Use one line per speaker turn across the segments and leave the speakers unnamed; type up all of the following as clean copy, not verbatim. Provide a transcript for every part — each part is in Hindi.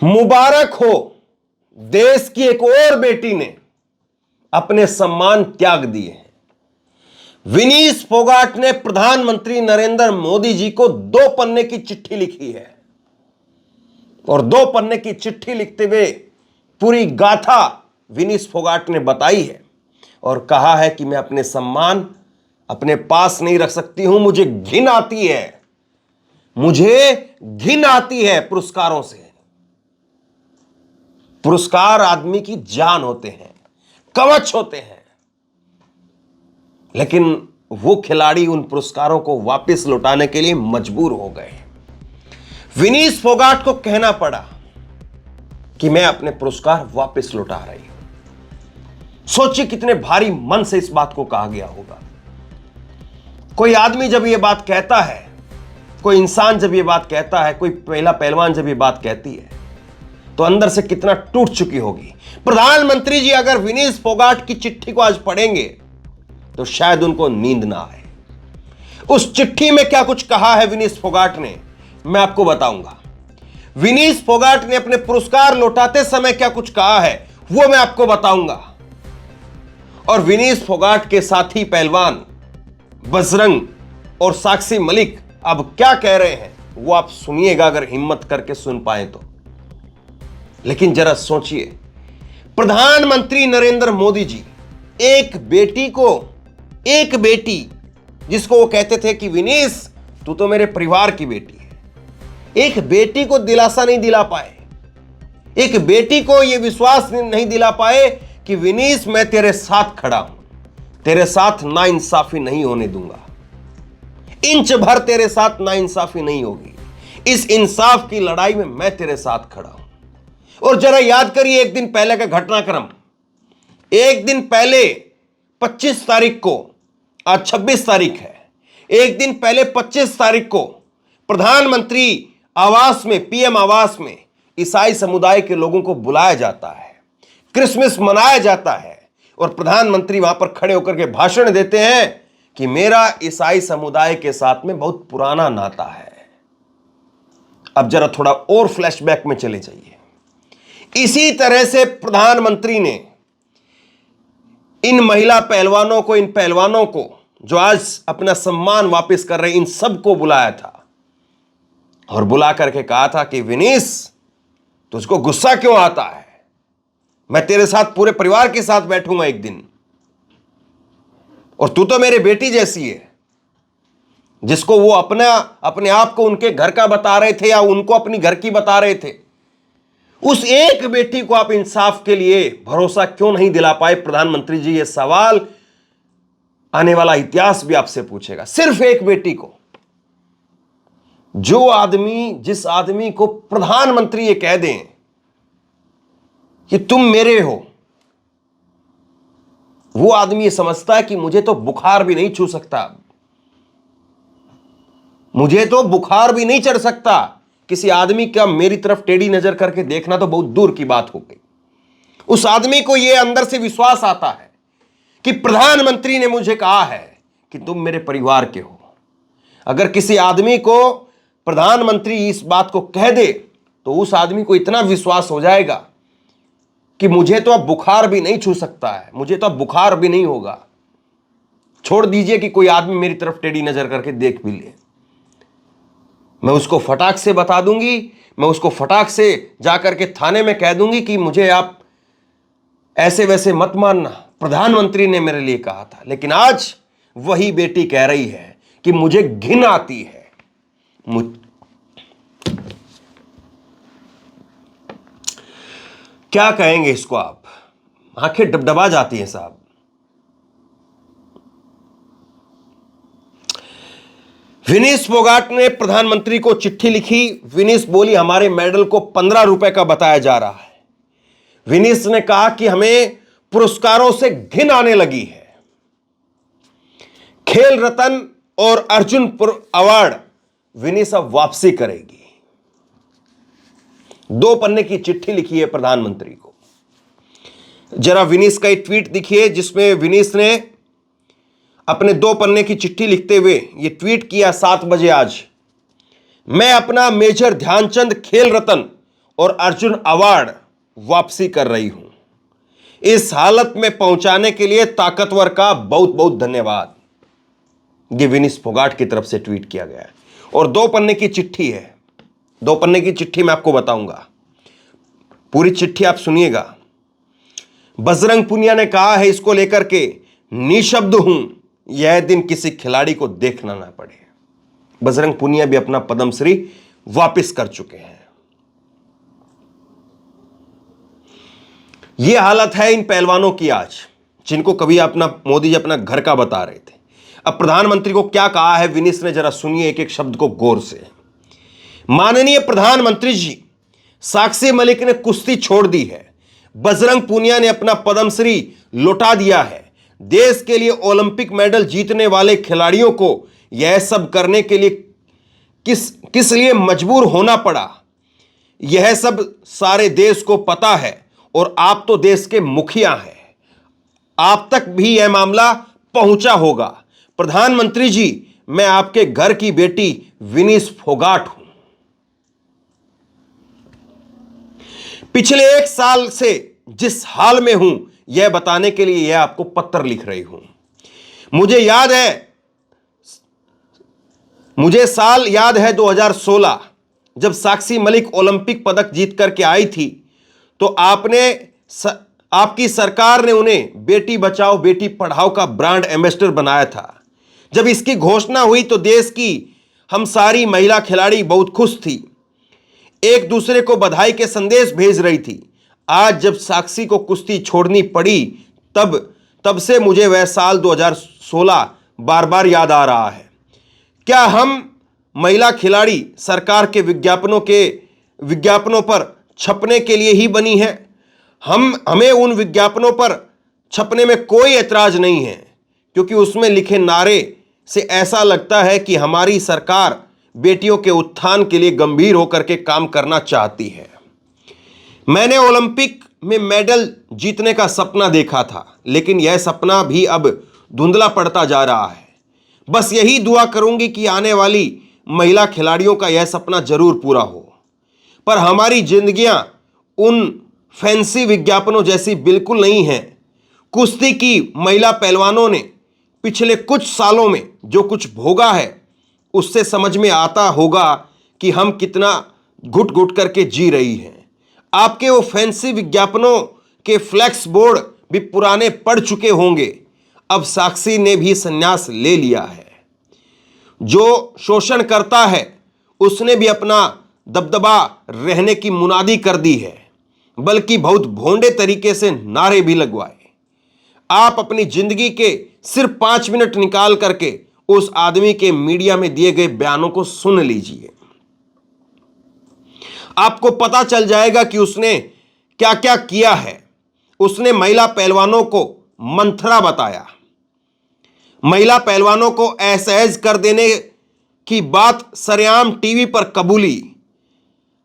मुबारक हो, देश की एक और बेटी ने अपने सम्मान त्याग दिए हैं। विनीश फोगाट ने प्रधानमंत्री नरेंद्र मोदी जी को 2 पन्ने की चिट्ठी लिखी है और 2 पन्ने की चिट्ठी लिखते हुए पूरी गाथा विनीश फोगाट ने बताई है और कहा है कि मैं अपने सम्मान अपने पास नहीं रख सकती हूं, मुझे घिन आती है, मुझे घिन आती है पुरस्कारों से। पुरस्कार आदमी की जान होते हैं, कवच होते हैं, लेकिन वो खिलाड़ी उन पुरस्कारों को वापस लौटाने के लिए मजबूर हो गए। विनीश फोगाट को कहना पड़ा कि मैं अपने पुरस्कार वापस लौटा रही हूं। सोचिए कितने भारी मन से इस बात को कहा गया होगा। कोई आदमी जब यह बात कहता है, कोई इंसान जब यह बात कहता है, कोई पहला पहलवान जब यह बात कहती है, तो अंदर से कितना टूट चुकी होगी। प्रधानमंत्री जी अगर विनीश फोगाट की चिट्ठी को आज पढ़ेंगे तो शायद उनको नींद ना आए। उस चिट्ठी में क्या कुछ कहा है विनीश फोगाट ने, मैं आपको बताऊंगा। विनीश फोगाट ने अपने पुरस्कार लौटाते समय क्या कुछ कहा है, वो मैं आपको बताऊंगा। और विनीश फोगाट के साथी पहलवान बजरंग और साक्षी मलिक अब क्या कह रहे हैं, वो आप सुनिएगा अगर हिम्मत करके सुन पाए तो। लेकिन जरा सोचिए, प्रधानमंत्री नरेंद्र मोदी जी एक बेटी जिसको वो कहते थे कि विनीश तू तो मेरे परिवार की बेटी है, एक बेटी को दिलासा नहीं दिला पाए, एक बेटी को यह विश्वास नहीं दिला पाए कि विनीश मैं तेरे साथ खड़ा हूं, तेरे साथ नाइंसाफी नहीं होने दूंगा, इंच भर तेरे साथ नाइंसाफी नहीं होगी, इस इंसाफ की लड़ाई में मैं तेरे साथ खड़ा हूं। और जरा याद करिए एक दिन पहले का घटनाक्रम। एक दिन पहले 25 तारीख को, आज 26 तारीख है, एक दिन पहले 25 तारीख को प्रधानमंत्री आवास में, पीएम आवास में ईसाई समुदाय के लोगों को बुलाया जाता है, क्रिसमस मनाया जाता है और प्रधानमंत्री वहां पर खड़े होकर के भाषण देते हैं कि मेरा ईसाई समुदाय के साथ में बहुत पुराना नाता है। अब जरा थोड़ा और फ्लैशबैक में चले जाइए। इसी तरह से प्रधानमंत्री ने इन महिला पहलवानों को, इन पहलवानों को जो आज अपना सम्मान वापस कर रहे, इन सबको बुलाया था और बुला करके कहा था कि विनीश तुझको गुस्सा क्यों आता है, मैं तेरे साथ पूरे परिवार के साथ बैठूंगा एक दिन, और तू तो मेरी बेटी जैसी है। जिसको वो अपने आप को उनके घर का बता रहे थे या उनको अपनी घर की बता रहे थे, उस एक बेटी को आप इंसाफ के लिए भरोसा क्यों नहीं दिला पाए? प्रधानमंत्री जी ये सवाल आने वाला इतिहास भी आपसे पूछेगा। सिर्फ एक बेटी को। जिस आदमी को प्रधानमंत्री ये कह दें कि तुम मेरे हो, वो आदमी ये समझता है कि मुझे तो बुखार भी नहीं छू सकता, मुझे तो बुखार भी नहीं चढ़ सकता। किसी आदमी का मेरी तरफ टेढ़ी नजर करके देखना तो बहुत दूर की बात हो गई। उस आदमी को यह अंदर से विश्वास आता है कि प्रधानमंत्री ने मुझे कहा है कि तुम मेरे परिवार के हो। अगर किसी आदमी को प्रधानमंत्री इस बात को कह दे तो उस आदमी को इतना विश्वास हो जाएगा कि मुझे तो अब बुखार भी नहीं छू सकता है, मुझे तो अब बुखार भी नहीं होगा। छोड़ दीजिए कि कोई आदमी मेरी तरफ टेढ़ी नजर करके देख भी ले, मैं उसको फटाक से बता दूंगी, मैं उसको फटाक से जाकर के थाने में कह दूंगी कि मुझे आप ऐसे वैसे मत मानना, प्रधानमंत्री ने मेरे लिए कहा था। लेकिन आज वही बेटी कह रही है कि मुझे घिन आती है। क्या कहेंगे इसको आप? आंखें डबडबा जाती हैं साहब। विनीश फोगाट ने प्रधानमंत्री को चिट्ठी लिखी। विनीश बोली हमारे मेडल को 15 रुपए का बताया जा रहा है। विनीश ने कहा कि हमें पुरस्कारों से घिन आने लगी है। खेल रत्न और अर्जुन अवार्ड विनीश अब वापसी करेगी। 2 पन्ने की चिट्ठी लिखी है प्रधानमंत्री को। जरा विनीश का एक ट्वीट दिखिए जिसमें विनीश ने अपने 2 पन्ने की चिट्ठी लिखते हुए यह ट्वीट किया 7 बजे आज। मैं अपना मेजर ध्यानचंद खेल रत्न और अर्जुन अवार्ड वापसी कर रही हूं। इस हालत में पहुंचाने के लिए ताकतवर का बहुत बहुत धन्यवाद। ये विनीश फोगाट की तरफ से ट्वीट किया गया है और 2 पन्ने की चिट्ठी है। 2 पन्ने की चिट्ठी मैं आपको बताऊंगा, पूरी चिट्ठी आप सुनिएगा। बजरंग पुनिया ने कहा है इसको लेकर के, निशब्द हूं, यह दिन किसी खिलाड़ी को देखना ना पड़े। बजरंग पुनिया भी अपना पद्मश्री वापस कर चुके हैं। यह हालत है इन पहलवानों की आज, जिनको कभी अपना मोदी जी अपना घर का बता रहे थे। अब प्रधानमंत्री को क्या कहा है विनीश ने, जरा सुनिए एक एक शब्द को गौर से। माननीय प्रधानमंत्री जी, साक्षी मलिक ने कुश्ती छोड़ दी है, बजरंग पुनिया ने अपना पद्मश्री लौटा दिया है। देश के लिए ओलंपिक मेडल जीतने वाले खिलाड़ियों को यह सब करने के लिए किस लिए मजबूर होना पड़ा, यह सब सारे देश को पता है और आप तो देश के मुखिया हैं, आप तक भी यह मामला पहुंचा होगा। प्रधानमंत्री जी, मैं आपके घर की बेटी विनीश फोगाट हूं। पिछले 1 साल से जिस हाल में हूं यह बताने के लिए यह आपको पत्र लिख रही हूं। मुझे साल याद है 2016, जब साक्षी मलिक ओलंपिक पदक जीत करके आई थी तो आपकी सरकार ने उन्हें बेटी बचाओ बेटी पढ़ाओ का ब्रांड एम्बेसडर बनाया था। जब इसकी घोषणा हुई तो देश की हम सारी महिला खिलाड़ी बहुत खुश थी, एक दूसरे को बधाई के संदेश भेज रही थी। आज जब साक्षी को कुश्ती छोड़नी पड़ी तब से मुझे वह साल 2016 बार बार याद आ रहा है। क्या हम महिला खिलाड़ी सरकार के विज्ञापनों पर छपने के लिए ही बनी है? हमें उन विज्ञापनों पर छपने में कोई ऐतराज नहीं है, क्योंकि उसमें लिखे नारे से ऐसा लगता है कि हमारी सरकार बेटियों के उत्थान के लिए गंभीर होकर के काम करना चाहती है। मैंने ओलंपिक में मेडल जीतने का सपना देखा था, लेकिन यह सपना भी अब धुंधला पड़ता जा रहा है। बस यही दुआ करूंगी कि आने वाली महिला खिलाड़ियों का यह सपना जरूर पूरा हो। पर हमारी जिंदगियां उन फैंसी विज्ञापनों जैसी बिल्कुल नहीं हैं। कुश्ती की महिला पहलवानों ने पिछले कुछ सालों में जो कुछ भोगा है उससे समझ में आता होगा कि हम कितना घुट घुट करके जी रही हैं। आपके वो फैंसी विज्ञापनों के फ्लैक्स बोर्ड भी पुराने पड़ चुके होंगे। अब साक्षी ने भी संन्यास ले लिया है। जो शोषण करता है उसने भी अपना दबदबा रहने की मुनादी कर दी है, बल्कि बहुत भोंडे तरीके से नारे भी लगवाए। आप अपनी जिंदगी के सिर्फ 5 मिनट निकाल करके उस आदमी के मीडिया में दिए गए बयानों को सुन लीजिए। आपको पता चल जाएगा कि उसने क्या क्या किया है। उसने महिला पहलवानों को मंथरा बताया, महिला पहलवानों को असहज कर देने की बात सरेआम टीवी पर कबूली।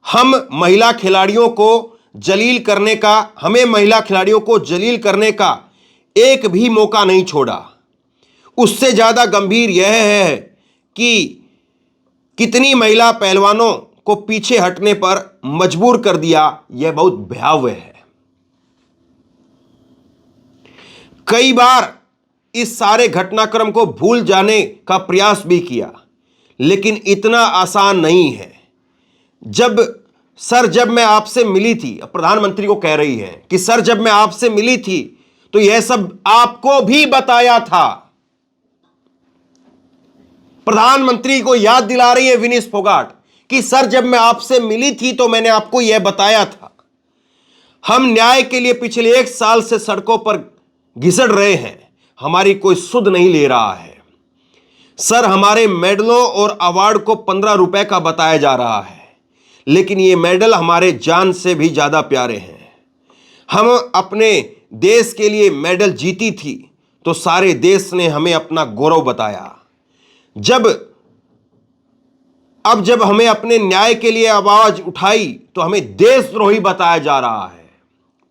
हमें महिला खिलाड़ियों को जलील करने का एक भी मौका नहीं छोड़ा। उससे ज्यादा गंभीर यह है कि कितनी महिला पहलवानों को पीछे हटने पर मजबूर कर दिया। यह बहुत भयावह है। कई बार इस सारे घटनाक्रम को भूल जाने का प्रयास भी किया, लेकिन इतना आसान नहीं है। जब मैं आपसे मिली थी, प्रधानमंत्री को कह रही है कि सर जब मैं आपसे मिली थी तो यह सब आपको भी बताया था। प्रधानमंत्री को याद दिला रही है विनीश फोगाट कि सर जब मैं आपसे मिली थी तो मैंने आपको यह बताया था। हम न्याय के लिए पिछले 1 साल से सड़कों पर घिसड़ रहे हैं, हमारी कोई सुध नहीं ले रहा है। सर हमारे मेडलों और अवार्ड को 15 रुपए का बताया जा रहा है, लेकिन ये मेडल हमारे जान से भी ज्यादा प्यारे हैं। हम अपने देश के लिए मेडल जीती थी तो सारे देश ने हमें अपना गौरव बताया। अब जब हमें अपने न्याय के लिए आवाज उठाई तो हमें देशद्रोही बताया जा रहा है।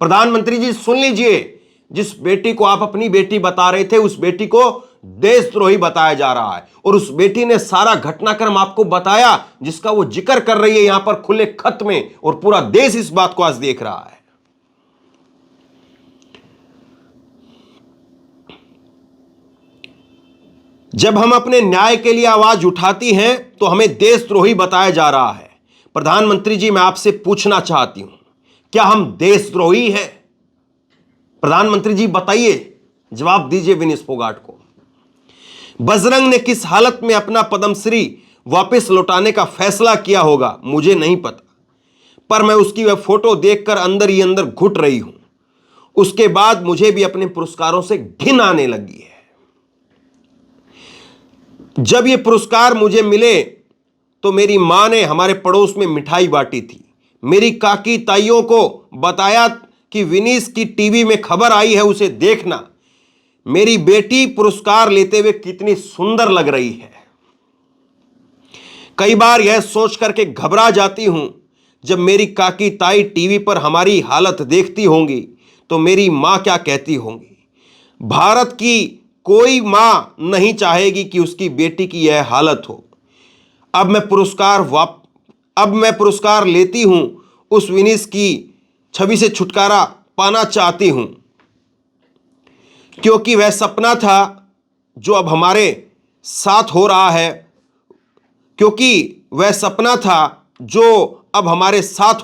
प्रधानमंत्री जी सुन लीजिए, जिस बेटी को आप अपनी बेटी बता रहे थे उस बेटी को देशद्रोही बताया जा रहा है। और उस बेटी ने सारा घटनाक्रम आपको बताया जिसका वो जिक्र कर रही है यहां पर खुले खत में, और पूरा देश इस बात को आज देख रहा है। जब हम अपने न्याय के लिए आवाज उठाती हैं तो हमें देशद्रोही बताया जा रहा है। प्रधानमंत्री जी, मैं आपसे पूछना चाहती हूं, क्या हम देशद्रोही हैं? प्रधानमंत्री जी बताइए, जवाब दीजिए विनीश फोगाट को। बजरंग ने किस हालत में अपना पद्मश्री वापस लौटाने का फैसला किया होगा मुझे नहीं पता, पर मैं उसकी वह फोटो देखकर अंदर ही अंदर घुट रही हूं। उसके बाद मुझे भी अपने पुरस्कारों से घिन आने लगी है। जब ये पुरस्कार मुझे मिले तो मेरी मां ने हमारे पड़ोस में मिठाई बांटी थी। मेरी काकी ताइयों को बताया कि विनीश की टीवी में खबर आई है, उसे देखना। मेरी बेटी पुरस्कार लेते हुए कितनी सुंदर लग रही है। कई बार यह सोच करके घबरा जाती हूं, जब मेरी काकी ताई टीवी पर हमारी हालत देखती होंगी तो मेरी मां क्या कहती होंगी। भारत की कोई मां नहीं चाहेगी कि उसकी बेटी की यह हालत हो। अब मैं पुरस्कार लेती हूं, उस विनीश की छवि से छुटकारा पाना चाहती हूं, क्योंकि वह सपना था जो अब हमारे साथ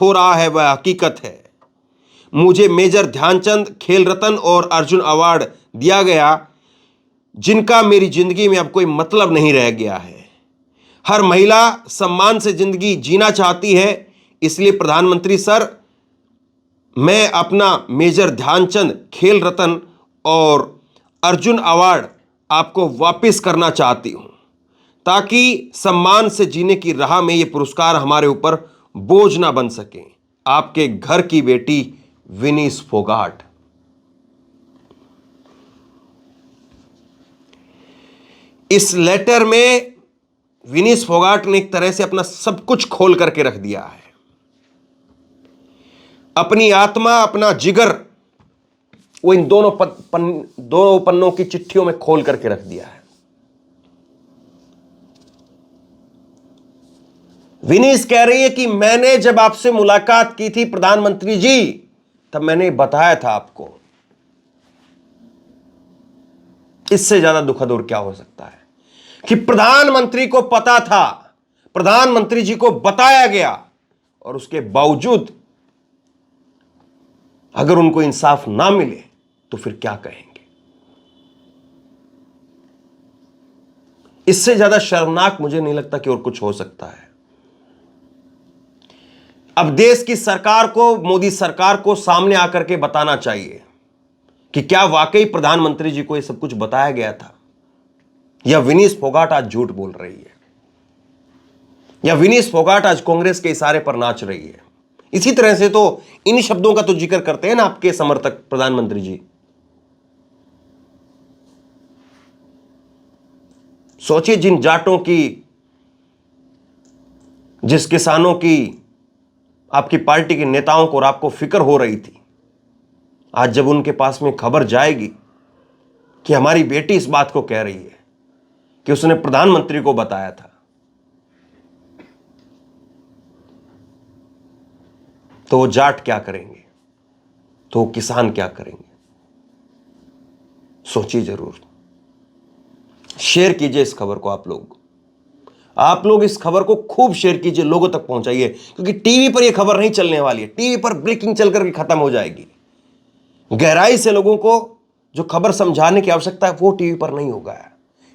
हो रहा है, वह हकीकत है। मुझे मेजर ध्यानचंद खेल रत्न और अर्जुन अवार्ड दिया गया, जिनका मेरी जिंदगी में अब कोई मतलब नहीं रह गया है। हर महिला सम्मान से जिंदगी जीना चाहती है, इसलिए प्रधानमंत्री सर, मैं अपना मेजर ध्यानचंद खेल रत्न और अर्जुन अवार्ड आपको वापस करना चाहती हूं, ताकि सम्मान से जीने की राह में ये पुरस्कार हमारे ऊपर बोझ ना बन सके। आपके घर की बेटी विनीश फोगाट। इस लेटर में विनीश फोगाट ने एक तरह से अपना सब कुछ खोल करके रख दिया है। अपनी आत्मा, अपना जिगर, वो इन दोनों पन्नों की चिट्ठियों में खोल करके रख दिया है। विनीश कह रही है कि मैंने जब आपसे मुलाकात की थी प्रधानमंत्री जी, तब मैंने बताया था आपको। इससे ज्यादा दुखद और क्या हो सकता है कि प्रधानमंत्री को पता था, प्रधानमंत्री जी को बताया गया, और उसके बावजूद अगर उनको इंसाफ ना मिले तो फिर क्या कहेंगे। इससे ज्यादा शर्मनाक मुझे नहीं लगता कि और कुछ हो सकता है। अब देश की सरकार को, मोदी सरकार को सामने आकर के बताना चाहिए कि क्या वाकई प्रधानमंत्री जी को यह सब कुछ बताया गया था, या विनीश फोगाट आज झूठ बोल रही है, या विनीश फोगाट आज कांग्रेस के इशारे पर नाच रही है। इसी तरह से तो इन शब्दों का तो जिक्र करते हैं ना आपके समर्थक प्रधानमंत्री जी। सोचिए, जिन जाटों की, जिस किसानों की, आपकी पार्टी के नेताओं को और आपको फिक्र हो रही थी, आज जब उनके पास में खबर जाएगी कि हमारी बेटी इस बात को कह रही है कि उसने प्रधानमंत्री को बताया था, तो वो जाट क्या करेंगे, तो वो किसान क्या करेंगे। सोचिए जरूर। शेयर कीजिए इस खबर को। आप लोग इस खबर को खूब शेयर कीजिए, लोगों तक पहुंचाइए, क्योंकि टीवी पर यह खबर नहीं चलने वाली है। टीवी पर ब्रेकिंग चल करके खत्म हो जाएगी। गहराई से लोगों को जो खबर समझाने की आवश्यकता है वो टीवी पर नहीं होगा।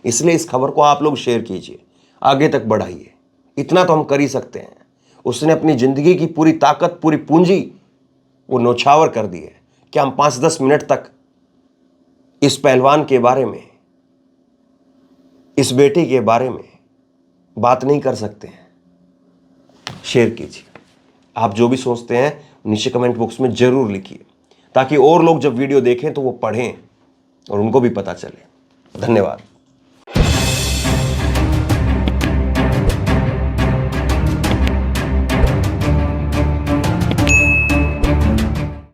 इसलिए इस खबर को आप लोग शेयर कीजिए, आगे तक बढ़ाइए। इतना तो हम कर ही सकते हैं। उसने अपनी जिंदगी की पूरी ताकत, पूरी पूंजी वो न्यौछावर कर दी है। क्या हम 5-10 मिनट तक इस पहलवान के बारे में, इस बेटे के बारे में बात नहीं कर सकते हैं? शेयर कीजिए। आप जो भी सोचते हैं नीचे कमेंट बॉक्स में जरूर लिखिए, ताकि और लोग जब वीडियो देखें तो वो पढ़ें और उनको भी पता चले। धन्यवाद।